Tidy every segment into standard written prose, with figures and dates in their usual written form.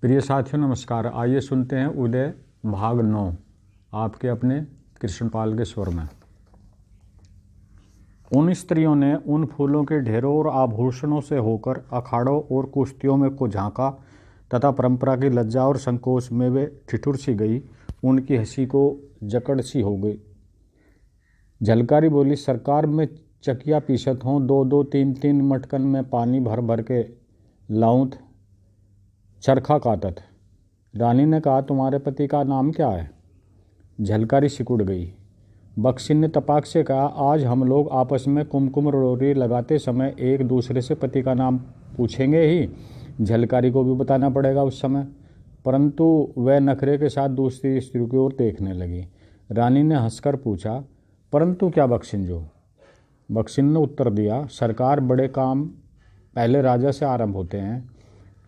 प्रिय साथियों नमस्कार। आइए सुनते हैं उदय भाग 9 आपके अपने कृष्णपाल के स्वर में। उन स्त्रियों ने उन फूलों के ढेरों और आभूषणों से होकर अखाड़ों और कुश्तियों में को झांका तथा परंपरा की लज्जा और संकोच में वे ठिठुर सी गई। उनकी हंसी को जकड़ सी हो गई। झलकारी बोली, सरकार में चकिया पीसत हों, 2-2, 3-3 मटकन में पानी भर भर के लाऊं चरखा काटत। रानी ने कहा, तुम्हारे पति का नाम क्या है? झलकारी सिकुड़ गई। बक्सिन ने तपाक से कहा, आज हम लोग आपस में कुमकुम रोरी लगाते समय एक दूसरे से पति का नाम पूछेंगे ही। झलकारी को भी बताना पड़ेगा उस समय। परंतु वह नखरे के साथ दूसरी स्त्री की ओर देखने लगी। रानी ने हंसकर पूछा, परंतु क्या बक्सिन जो? बक्सिन ने उत्तर दिया, सरकार बड़े काम पहले राजा से आरंभ होते हैं।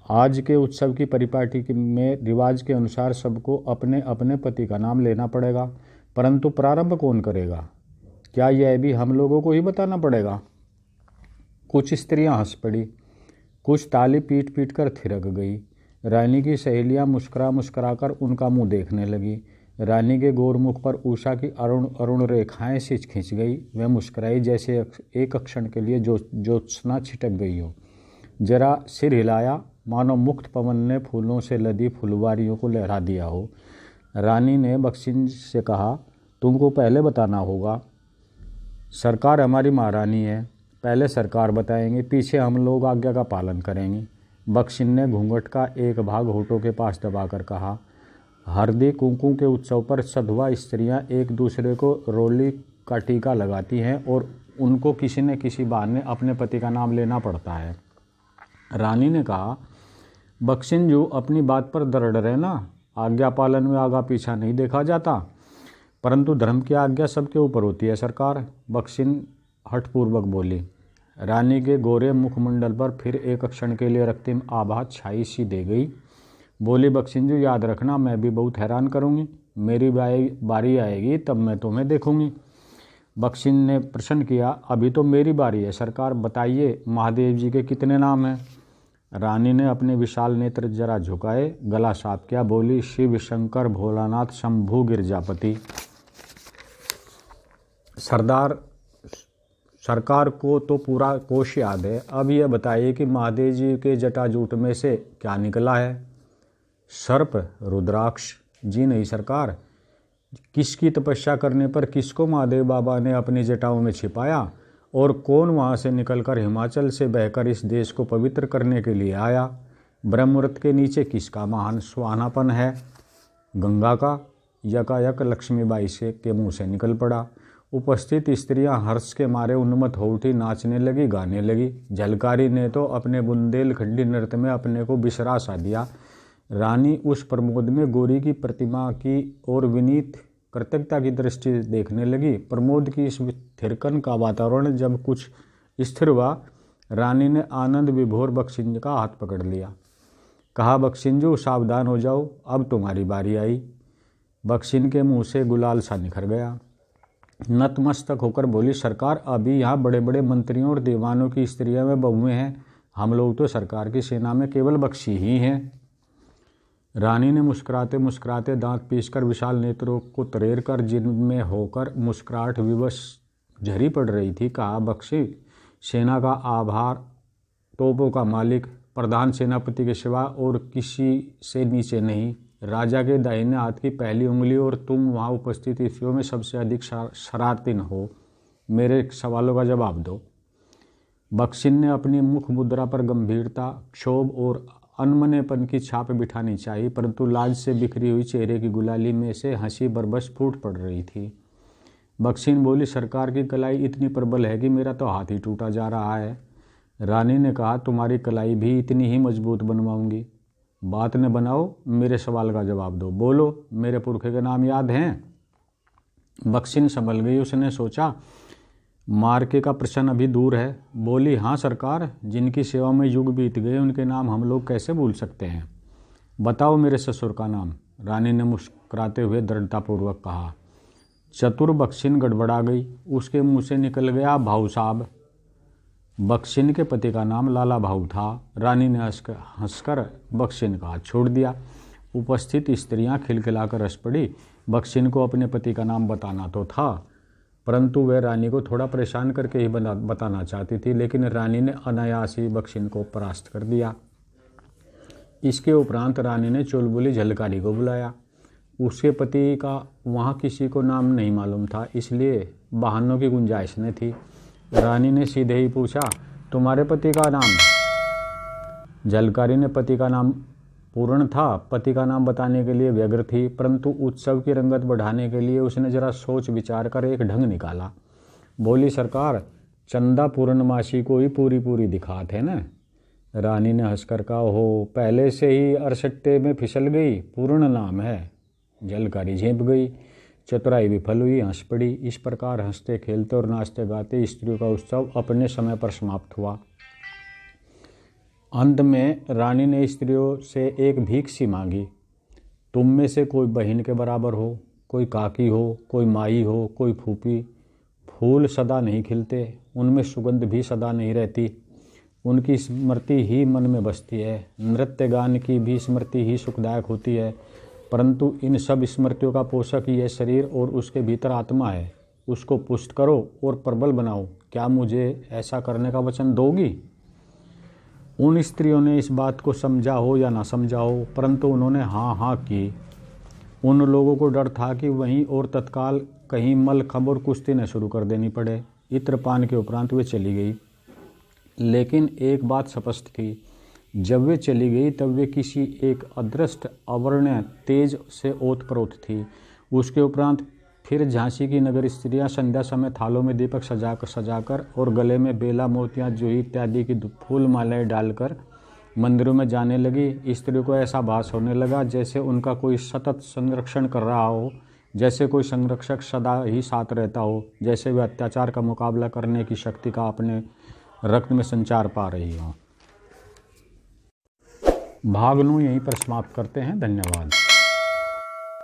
आज के उत्सव की परिपाटी में रिवाज के अनुसार सबको अपने अपने पति का नाम लेना पड़ेगा, परंतु प्रारंभ कौन करेगा? क्या यह भी हम लोगों को ही बताना पड़ेगा? कुछ स्त्रियां हंस पड़ी, कुछ ताली पीट पीट कर थिरक गई। रानी की सहेलियां मुस्कुरा मुस्कुरा कर उनका मुंह देखने लगी। रानी के गोर मुख पर उषा की अरुण अरुण रेखाएं सी खिंच गई। वह मुस्कुराई जैसे एक क्षण के लिए ज्योत्सना छिटक गई हो। जरा सिर हिलाया, मानो मुक्त पवन ने फूलों से लदी फुलवारियों को लहरा दिया हो। रानी ने बक्सिन से कहा, तुमको पहले बताना होगा। सरकार हमारी महारानी है, पहले सरकार बताएंगे, पीछे हम लोग आज्ञा का पालन करेंगे। बक्सिन ने घूंघट का एक भाग होठों के पास दबाकर कहा, हरदी कुंकू के उत्सव पर सधवा स्त्रियां एक दूसरे को रोली का टीका लगाती हैं और उनको किसी न किसी बहाने अपने पति का नाम लेना पड़ता है। रानी ने कहा, बक्सिन जो अपनी बात पर दृढ़ रहना, आज्ञा पालन में आगा पीछा नहीं देखा जाता, परंतु धर्म की आज्ञा सबके ऊपर होती है सरकार। बक्सिन हठपूर्वक बोली। रानी के गोरे मुखमंडल पर फिर एक क्षण के लिए रक्तिम आभा छाई सी दे गई। बोली, बक्सिन जी याद रखना, मैं भी बहुत हैरान करूंगी। मेरी बारी आएगी तब मैं तुम्हें देखूंगी। बक्सिन ने प्रश्न किया, अभी तो मेरी बारी है सरकार, बताइए महादेव जी के कितने नाम हैं? रानी ने अपने विशाल नेत्र जरा झुकाए, गला साफ किया, बोली, शिव शंकर भोलानाथ शंभु गिरजापति। सरकार को तो पूरा कोश याद है। अब यह बताइए कि महादेव जी के जटाजूट में से क्या निकला है? सर्प, रुद्राक्ष? जी नहीं सरकार। किसकी तपस्या करने पर किसको महादेव बाबा ने अपनी जटाओं में छिपाया और कौन वहां से निकलकर हिमाचल से बहकर इस देश को पवित्र करने के लिए आया? ब्रह्मरथ के नीचे किसका महान सुहानापन है? गंगा का? यकायक लक्ष्मीबाई से के मुंह से निकल पड़ा। उपस्थित स्त्रियां हर्ष के मारे उन्मत्त हो उठी, नाचने लगी, गाने लगी। झलकारी ने तो अपने बुंदेलखंडी नृत्य में अपने को बिसरा सा दिया। रानी उस प्रमोद में गोरी की प्रतिमा की और विनीत कृतज्ञता की दृष्टि देखने लगी। प्रमोद की इस थिरकन का वातावरण जब कुछ स्थिर हुआ, रानी ने आनंद विभोर बक्सिंज का हाथ पकड़ लिया। कहा, बक्सिंजू सावधान हो जाओ, अब तुम्हारी बारी आई। बक्सिन के मुंह से गुलाल सा निखर गया। नतमस्तक होकर बोली, सरकार अभी यहाँ बड़े बड़े मंत्रियों और दीवानों की स्त्रियां में बहुएं हैं, हम लोग तो सरकार की सेना में केवल बक्सी ही हैं। रानी ने मुस्कुराते मुस्कुराते दांत पीसकर विशाल नेत्रों को तरेर कर जिनमें होकर मुस्कुराहट विवश झरी पड़ रही थी, कहा, बक्सी सेना का आभार, तोपों का मालिक, प्रधान सेनापति के सिवा और किसी से नीचे नहीं, राजा के दाहिने हाथ की पहली उंगली, और तुम वहां उपस्थित स्त्रियों में सबसे अधिक शरारतीन हो। मेरे सवालों का जवाब दो। बक्सिन ने अपनी मुख मुद्रा पर गंभीरता, क्षोभ और अनमनेपन की छाप बिठानी चाहिए, परंतु लाज से बिखरी हुई चेहरे की गुलाली में से हंसी बरबस फूट पड़ रही थी। बक्सिन बोली, सरकार की कलाई इतनी प्रबल है कि मेरा तो हाथ ही टूटा जा रहा है। रानी ने कहा, तुम्हारी कलाई भी इतनी ही मजबूत बनवाऊंगी। बात न बनाओ, मेरे सवाल का जवाब दो। बोलो, मेरे पुरखे के नाम याद हैं? बक्सिन संभल गई। उसने सोचा, मार्के का प्रश्न अभी दूर है। बोली, हाँ सरकार, जिनकी सेवा में युग बीत गए उनके नाम हम लोग कैसे भूल सकते हैं? बताओ मेरे ससुर का नाम। रानी ने मुस्कुराते हुए दृढ़तापूर्वक कहा। चतुर बक्सिन गड़बड़ा गई। उसके मुंह से निकल गया, भाऊ साहब। बख्शिन के पति का नाम लाला भाऊ था। रानी ने हंसकर बख्शिन का हाथ छोड़ दिया। उपस्थित स्त्रियां खिलखिलाकर हंस पड़ी। बख्शिन को अपने पति का नाम बताना तो था, परंतु वह रानी को थोड़ा परेशान करके ही बताना चाहती थी, लेकिन रानी ने अनायास ही बख्शिन को परास्त कर दिया। इसके उपरांत रानी ने चुलबुली झलकारी को बुलाया। उसके पति का वहाँ किसी को नाम नहीं मालूम था, इसलिए बहानों की गुंजाइश न थी। रानी ने सीधे ही पूछा, तुम्हारे पति का नाम? झलकारी ने पति का नाम पूर्ण था, पति का नाम बताने के लिए व्यग्र थी, परंतु उत्सव की रंगत बढ़ाने के लिए उसने जरा सोच विचार कर एक ढंग निकाला। बोली, सरकार, चंदा पूर्णमासी को ही पूरी पूरी दिखाते न। रानी ने हंसकर कहा, हो, पहले से ही अरसट्टे में फिसल गई, पूर्ण नाम है। झलकारी झेंप गई, चतुराई विफल हुई, हंस पड़ी। इस प्रकार हंसते खेलते और नाचते गाते स्त्रियों का उत्सव अपने समय पर समाप्त हुआ। अंत में रानी ने स्त्रियों से एक भीख सी मांगी, तुम में से कोई बहन के बराबर हो, कोई काकी हो, कोई माई हो, कोई फूफी। फूल सदा नहीं खिलते, उनमें सुगंध भी सदा नहीं रहती, उनकी स्मृति ही मन में बसती है। नृत्य गान की भी स्मृति ही सुखदायक होती है, परंतु इन सब स्मृतियों का पोषक यह शरीर और उसके भीतर आत्मा है। उसको पुष्ट करो और प्रबल बनाओ। क्या मुझे ऐसा करने का वचन दोगी? उन स्त्रियों ने इस बात को समझा हो या ना समझा हो, परंतु उन्होंने हाँ हाँ की। उन लोगों को डर था कि वहीं और तत्काल कहीं मलखंब और कुश्ती न शुरू कर देनी पड़े। इत्रपान के उपरांत वे चली गई, लेकिन एक बात स्पष्ट थी, जब वे चली गई तब वे किसी एक अदृष्ट अवर्ण्य तेज से ओतप्रोत थी। उसके उपरांत फिर झांसी की नगर स्त्रियां संध्या समय थालों में दीपक सजाकर और गले में बेला, मोतियां, जूही इत्यादि की फूल मालाएं डालकर मंदिरों में जाने लगी। स्त्रियों को ऐसा भास होने लगा जैसे उनका कोई सतत संरक्षण कर रहा हो, जैसे कोई संरक्षक सदा ही साथ रहता हो, जैसे वे अत्याचार का मुकाबला करने की शक्ति का अपने रक्त में संचार पा रही हों। भाग 9 यहीं पर समाप्त करते हैं। धन्यवाद।